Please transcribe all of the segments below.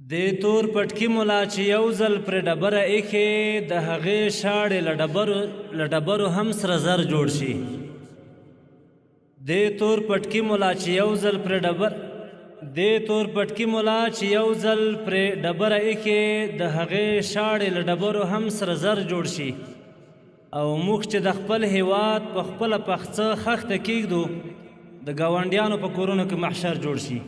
د تور پټکي ملا چې یو ځل پرې ډبره ایښې د هغې شاړې له ډبرو هم سره زر جوړ شي. د تور پټکي ملا چې یو ځل پرې ډبره ایښې د هغې شاړې له ډبرو هم سره زر جوړ شي. او موږ چې د خپل هیواد په خپله پخڅه خښته کیږدو د ګاونډیانو په کورونو کې محشر جوړ شي.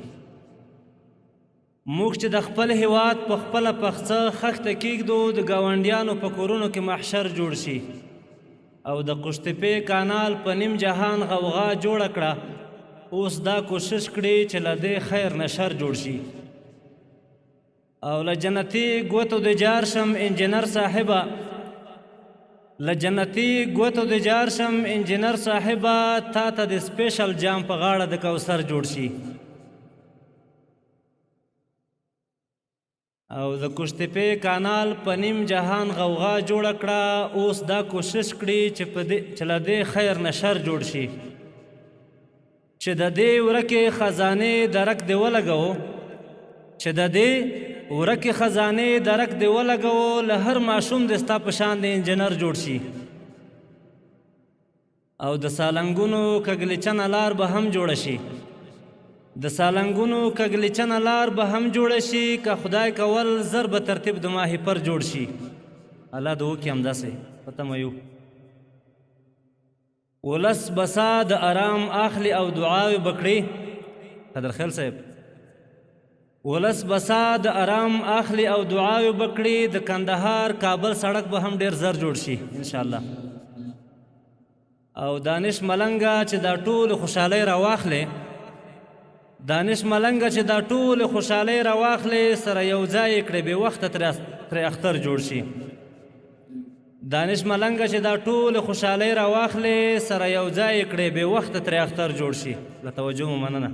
موږ چې د خپل هیواد په خپله پخڅه خښته کیږدو د ګاونډیانو په کورونو کې محشر جوړ شي. او د قشتپې کانال په نیم جهان غوغا جوړه کړه، اوس دا کوشش کړي چې له دې خیر نه شر جوړ شي. او له جنتي ګوتو د جار شم انجینر صاحبه، تا ته د سپیشل جام په غاړه د کوثر جوړ شي. او د قشتپې کانال په نیم جهان غوغا جوړه کړه، اوس دا کوشش کړي چې له دې خیر نه شر جوړ شي. چې د دې ورکې خزانې درک دې ولګوو، له هر ماشوم دې ستا په شان د انجینر جوړ شي. او د سالنګونو کږلچنه لار به هم جوړه شي، که خدای کول زر به ترتیب د ماهیپر جوړ شي. الله د وکړي همداسې په تمه یو. ولس بسا د ارام اخلي او دعاوې بکړي. قدرخیل صاحب، ولس بسا د ارام اخلي او دعاوې بکړي. د کندهار کابل سړک به هم ډیر زر جوړ شي انشاءالله. او دانش ملنګه چې دا ټول خوشحالۍ راواخلې سره یو ځای کړې بې وخته ترې اختر جوړ شي. له توجه مو مننه.